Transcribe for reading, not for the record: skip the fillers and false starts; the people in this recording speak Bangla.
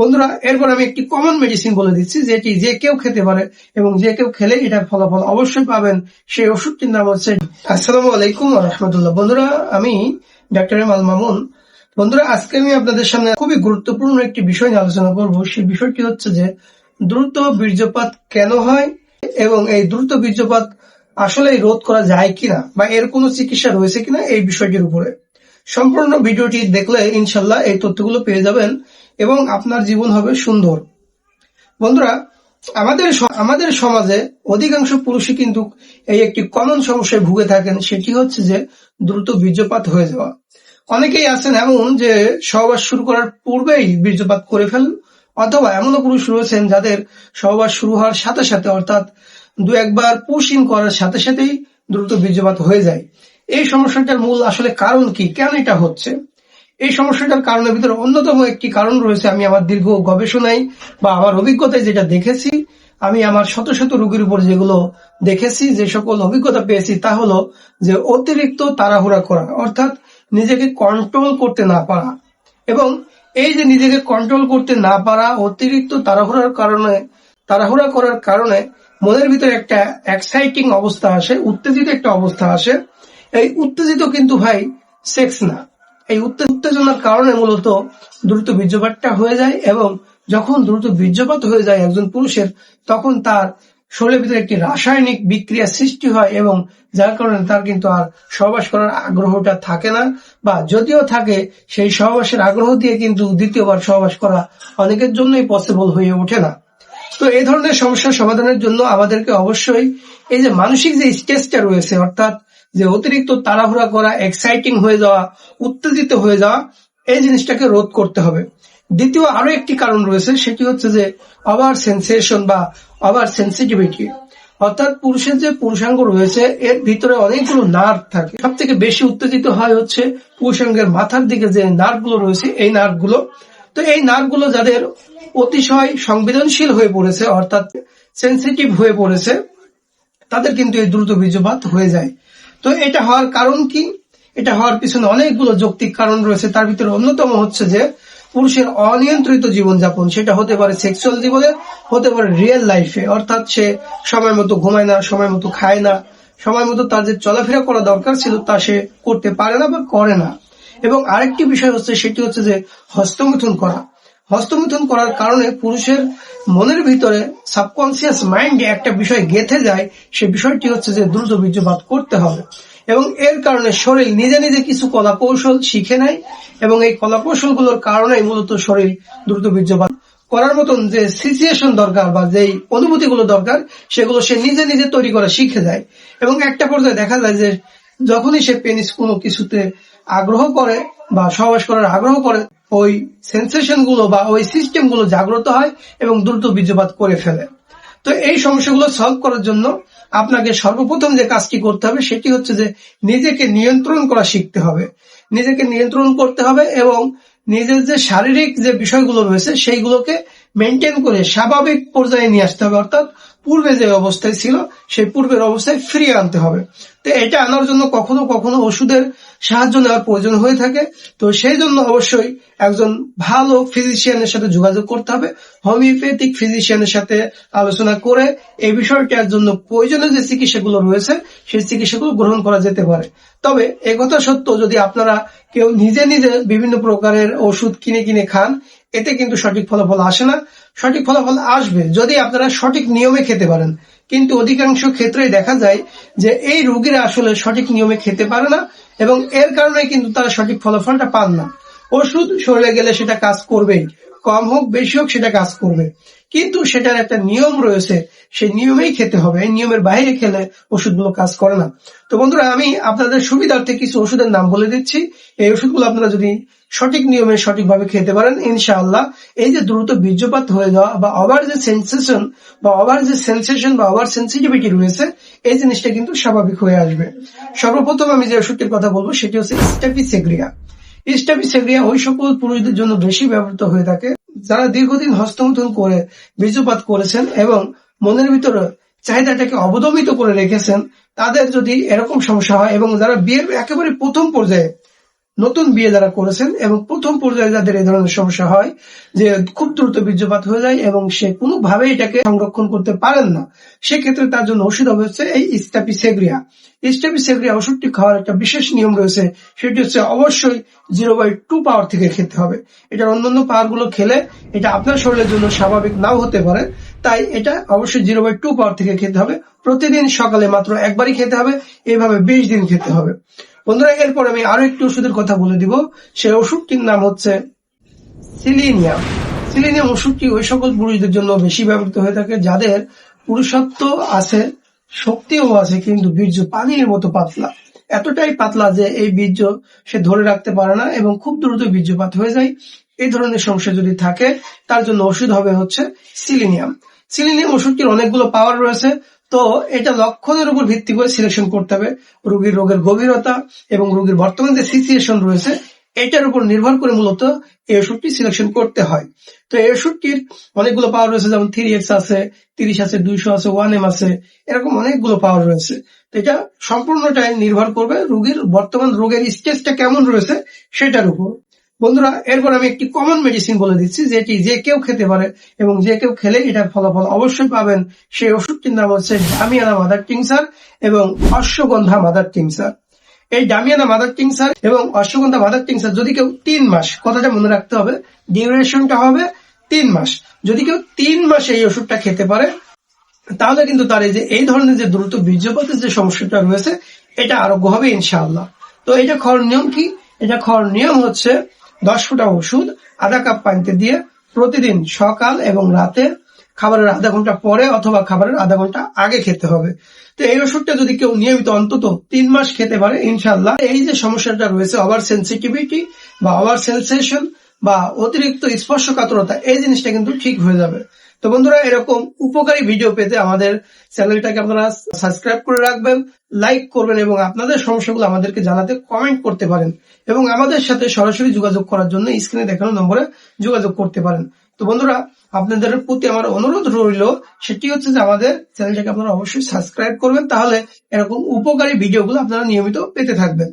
বন্ধুরা, এরপর আমি একটি কমন মেডিসিন বলে দিচ্ছি, যেটি যে কেউ খেতে পারে এবং যে কেউ খেলে এটার ফলাফল অবশ্যই পাবেন। সেই ওষুধটির নাম হচ্ছে আসসালামু আলাইকুম ওয়া রাহমাতুল্লাহ। বন্ধুরা, আমি ডাক্তার এমাল মামুন। বন্ধুরা, আজকে আমি আপনাদের সামনে খুবই গুরুত্বপূর্ণ একটি বিষয় নিয়ে আলোচনা করব। সেই বিষয়টি হচ্ছে যে দ্রুত বীর্যপাত কেন হয় এবং এই দ্রুত বীর্যপাত আসলে রোধ করা যায় কিনা বা এর কোনো চিকিৎসা রয়েছে কিনা এই বিষয়টির উপরে সম্পূর্ণ ভিডিওটি দেখলে ইনশাল্লাহ এই তথ্যগুলো পেয়ে যাবেন এবং আপনার জীবন হবে সুন্দর। বন্ধুরা, আমাদের সমাজে অধিকাংশ পুরুষই কিন্তু এই একটি কমন সমস্যায় ভুগে থাকেন, সেটি হচ্ছে যে দ্রুত বীর্যপাত হয়ে যাওয়া। অনেকেই আছেন এমন যে সহবাস শুরু করার পূর্বেই বীর্যপাত করে ফেলেন, অথবা এমনও পুরুষ রয়েছেন যাদের সহবাস শুরু হওয়ার সাথে সাথে অর্থাৎ দু একবার পুশ ইন করার সাথে সাথেই দ্রুত বীর্যপাত হয়ে যায়। এই সমস্যাটার মূল আসলে কারণ কি, কেন এটা হচ্ছে? এই সমস্যাটার কারণের ভিতরে অন্যতম একটি কারণ রয়েছে, আমি আমার দীর্ঘ গবেষণায় বা আমার অভিজ্ঞতায় যেটা দেখেছি, আমি আমার শত শত রোগীর উপর যেগুলো দেখেছি, যে সকল অভিজ্ঞতা পেয়েছি, তা হলো যে অতিরিক্ত তাড়াহুড়া করা, অর্থাৎ নিজেকে কন্ট্রোল করতে না পারা। এবং এই যে নিজেকে কন্ট্রোল করতে না পারা, অতিরিক্ত তাড়াহুড়া করার কারণে মনের ভিতরে একটা এক্সাইটিং অবস্থা আসে, উত্তেজিত একটা অবস্থা আসে। এই উত্তেজিত কিন্তু ভাই সেক্স না, এই উত্তেজনার কারণে মূলত দ্রুত বীর্যপাতটা হয়ে যায়। এবং যখন দ্রুত বীর্যপাত হয়ে যায় একজন পুরুষের, তখন তার শরীরের ভিতরে একটি রাসায়নিক বিক্রিয়া সৃষ্টি হয় এবং যার কারণে তার কিন্তু আর সহবাস করার আগ্রহটা থাকে না, বা যদিও থাকে সেই সহবাসের আগ্রহ দিয়ে কিন্তু দ্বিতীয়বার সহবাস করা অনেকের জন্যই পসিবল হয়ে ওঠে না। তো এই ধরনের সমস্যার সমাধানের জন্য আমাদেরকে অবশ্যই এই যে মানসিক যে স্ট্রেসটা রয়েছে, অর্থাৎ যে অতিরিক্ত তাড়াহুড়া করা, এক্সাইটিং হয়ে যাওয়া, উত্তেজিত হয়ে যাওয়া, এই জিনিসটাকে রোধ করতে হবে। দ্বিতীয় আরো একটি কারণ রয়েছে, সেটি হচ্ছে যে ওভার সেন্সেশন বা ওভার সেন্সিটিভিটি, অর্থাৎ পুরুষের যে পুরুষাঙ্গ রয়েছে এর ভিতরে অনেকগুলো নার্ভ থাকে। সব থেকে বেশি উত্তেজিত হয় হচ্ছে পুরুষাঙ্গের মাথার দিকে যে নার্ভগুলো রয়েছে, এই নার্ভগুলো। তো এই নার্ভগুলো যাদের অতিশয় সংবেদনশীল হয়ে পড়েছে, অর্থাৎ সেন্সিটিভ হয়ে পড়েছে, তাদের কিন্তু এই দ্রুত বীর্যপাত হয়ে যায়। তো এটা হওয়ার কারণ কি? এটা হওয়ার পিছনে অনেকগুলো যৌক্তিক কারণ রয়েছে। তার ভিতরে অন্যতম হচ্ছে যে পুরুষের অনিয়ন্ত্রিত জীবনযাপন, সেটা হতে পারে সেক্সুয়াল জীবনে, হতে পারে রিয়েল লাইফে, অর্থাৎ সে সময় মতো ঘুমায় না, সময় মতো খায় না, সময় মতো তার যে চলাফেরা করা দরকার ছিল তা সে করতে পারে না বা করে না। এবং আরেকটি বিষয় হচ্ছে, সেটি হচ্ছে যে হস্তমিথুন করা। হস্তমিথুন করার কারণে পুরুষের মনের ভিতরে সাবকনসিয়াস মাইন্ডে একটা বিষয় গেঁথে যায়, সে বিষয়টি হচ্ছে যে দ্রুত বীর্যপাত করতে হবে। এবং এর কারণে শরীর নিজে নিজে কিছু কলা কৌশল শিখে নেয় এবং এই কলা কৌশলগুলোর কারণে মূলত শরীর দ্রুত বীর্যপাত করার মতন যে সিচুয়েশন দরকার বা যেই অনুভূতিগুলো দরকার, সেগুলো সে নিজে নিজে তৈরি করা শিখে যায়। এবং একটা পর্যায়ে দেখা যায় যে যখনই সে পেনিস কোনো কিছুতে আগ্রহ করে বা সহবাস করার আগ্রহ করে, ওই সেন্সেশন গুলো বা ওই সিস্টেম গুলো জাগ্রত হয় এবং দ্রুত বীর্যপাত করে ফেলে। তো এই সমস্যাগুলো সলভ করার জন্য আপনাকে সর্বপ্রথম যে কাজটি করতে হবে, সেটি হচ্ছে যে নিজেকে নিয়ন্ত্রণ করা শিখতে হবে। নিজেকে নিয়ন্ত্রণ করতে হবে এবং নিজের যে শারীরিক যে বিষয়গুলো রয়েছে সেইগুলোকে মেনটেন করে স্বাভাবিক পর্যায়ে নিয়ে আসতে হবে, অর্থাৎ পূর্বে যে অবস্থায় ছিল সেই পূর্বের অবস্থায় ফিরিয়ে আনতে হবে। তো এটা আনার জন্য কখনো কখনো ওষুধের সাহায্য নেওয়ার প্রয়োজন হয়ে থাকে। তো সেই জন্য অবশ্যই একজন ভালো ফিজিশিয়ানের সাথে যোগাযোগ করতে হবে, হোমিওপ্যাথিক ফিজিশিয়ানের সাথে আলোচনা করে এই বিষয়টার জন্য প্রয়োজনীয় যে চিকিৎসাগুলো রয়েছে সেই চিকিৎসাগুলো গ্রহণ করা যেতে পারে। তবে একথা সত্য, যদি আপনারা কেউ নিজে নিজে বিভিন্ন প্রকারের ওষুধ কিনে কিনে খান, এতে কিন্তু সঠিক ফলাফল আসে না। সঠিক ফলাফল আসবে যদি আপনারা সঠিক নিয়মে খেতে পারেন, কিন্তু অধিকাংশ ক্ষেত্রেই দেখা যায় যে এই রোগীরা আসলে সঠিক নিয়মে খেতে পারে না এবং এর কারণে কিন্তু তারা সঠিক ফলাফলটা পান না। ওষুধ শরীরে গেলে সেটা কাজ করবেই, কম হোক বেশি হোক সেটা কাজ করবে, কিন্তু সেটার একটা নিয়ম রয়েছে, সেই নিয়মেই খেতে হবে। এই নিয়মের বাইরে খেলে ওষুধগুলো কাজ করে না। তো বন্ধুরা, আমি আপনাদের সুবিধার্থে কিছু ওষুধের নাম বলে দিচ্ছি। এই ওষুধগুলো আপনারা যদি সঠিক নিয়মে সঠিকভাবে খেতে পারেন, ইনশাআল্লাহ এই যে দ্রুত বীর্যপাত হয়ে যাওয়া বা ওভার যে সেন্সেশন বা ওভার সেন্সিটিভিটি রয়েছে, এই জিনিসটা কিন্তু স্বাভাবিক হয়ে আসবে। সর্বপ্রথম আমি যে ওষুধটির কথা বলবো সেটি হচ্ছে স্টেপিসেগ্রিয়া। স্টেপিসেগ্রিয়া ওই সকল পুরুষদের জন্য বেশি ব্যবহৃত হয়ে থাকে যারা দীর্ঘদিন হস্তমিথুন করে বীর্যপাত করেছেন এবং মনের ভিতরে চাহিদাটাকে অবদমিত করে রেখেছেন। তাদের যদি এরকম সমস্যা হয় এবং যারা বিয়ের একেবারে প্রথম পর্যায়ে নতুন বিয়ে যারা করেছেন এবং প্রথম পর্যায়ে যাদের এই ধরনের সমস্যা হয় যে খুব দ্রুত বীর্যপাত হয়ে যায় এবং সে কোনোভাবে এটাকে সংরক্ষণ করতে পারেন না, সেক্ষেত্রে তার জন্য ওষুধ হবে হচ্ছে এই স্ট্যাপিসেগ্রিয়া। স্ট্যাপিসেগ্রিয়া ওষুধটি খাওয়ার একটা বিশেষ নিয়ম রয়েছে, সেটি হচ্ছে অবশ্যই 0/2 পাওয়ার থেকে খেতে হবে। এটার অন্যান্য পাওয়ার গুলো খেলে এটা আপনার শরীরের জন্য স্বাভাবিক নাও হতে পারে, তাই এটা অবশ্যই 0/2 পাওয়ার থেকে খেতে হবে। প্রতিদিন সকালে মাত্র একবারই খেতে হবে, এইভাবে 20 দিন খেতে হবে। বন্ধুরা, এরপর আমি আরো একটি ওষুধের কথা বলে দিব। সেই ওষুধটির নাম হচ্ছে সিলিনিয়াম। সিলিনিয়াম ওষুধটি ওই সকল পুরুষদের জন্য বেশি ব্যবহৃত হয়ে থাকে যাদের পুরুষত্ব আছে, শক্তিও আছে, কিন্তু বীর্য পানির মতো পাতলা, এতটাই পাতলা যে এই বীর্য সে ধরে রাখতে পারে না এবং খুব দ্রুত বীর্যপাত হয়ে যায়। এই ধরনের সমস্যা যদি থাকে তার জন্য ওষুধ হবে হচ্ছে সিলিনিয়াম। সিলিনিয়াম ওষুধটির অনেকগুলো পাওয়ার রয়েছে, তো এটা লক্ষণের উপর ভিত্তি করে সিলেকশন করতে হবে। রোগীর রোগের গভীরতা এবং রোগীর বর্তমান যে সিচুয়েশন রয়েছে এটার উপর নির্ভর করে মূলত এই ওষুধটি সিলেকশন করতে হয়। তো এই ওষুধটির অনেকগুলো পাওয়ার রয়েছে, যেমন 3x আছে, 30 আছে, 200 আছে, 1m আছে, এরকম অনেকগুলো পাওয়ার রয়েছে। তো এটা সম্পূর্ণটাই নির্ভর করবে রোগীর বর্তমান রোগের স্টেজটা কেমন রয়েছে সেটার উপর। বন্ধুরা, এরপর আমি একটি কমন মেডিসিন বলে দিচ্ছি যেটি যে কেউ খেতে পারে এবং যে কেউ খেলে এটার ফলাফল অবশ্যই পাবেন। সেই ওষুধটির নাম হচ্ছে ডামিয়ানা মাদার টিংচার এবং অশ্বগন্ধা মাদার টিংচার। এই ডামিয়ানা মাদার টিংচার এবং অশ্বগন্ধা মাদার টিংচার যদি কেউ 3 মাস, কথাটা মনে রাখতে হবে, ডিউরেশনটা হবে 3 মাস, যদি কেউ 3 মাস এই ওষুধটা খেতে পারে তাহলে কিন্তু তার এই ধরনের যে দ্রুত বীর্যপাতের যে সমস্যাটা রয়েছে এটা আরোগ্য হবে ইনশাআল্লাহ। তো এটা খাওয়ার নিয়ম কি? এটা খাওয়ার নিয়ম হচ্ছে 10 ফোঁটা ওষুধ আধা কাপ পানিতে দিয়ে প্রতিদিন সকাল এবং রাতে খাবারের আধা ঘন্টা পরে অথবা খাবারের আধা ঘন্টা আগে খেতে হবে। তো এই ওষুধটা যদি কেউ নিয়মিত অন্তত 3 মাস খেতে পারে ইনশাআল্লাহ এই যে সমস্যাটা রয়েছে ওভার সেন্সিটিভিটি বা ওভার সেন্সেশন বা অতিরিক্ত স্পর্শকাতরতা, এই জিনিসটা কিন্তু ঠিক হয়ে যাবে। তো বন্ধুরা, এরকম উপকারী ভিডিও পেতে আমাদের চ্যানেলটাকে আপনারা সাবস্ক্রাইব করে রাখবেন, লাইক করবেন এবং আপনাদের সমস্যাগুলো আমাদেরকে জানাতে কমেন্ট করতে পারেন এবং আমাদের সাথে সরাসরি যোগাযোগ করার জন্য স্ক্রিনে দেখানো নম্বরে যোগাযোগ করতে পারেন। তো বন্ধুরা, আপনাদের প্রতি আমার অনুরোধ রইল, সেটি হচ্ছে যে আমাদের চ্যানেলটাকে আপনারা অবশ্যই সাবস্ক্রাইব করবেন, তাহলে এরকম উপকারী ভিডিওগুলো আপনারা নিয়মিত পেতে থাকবেন।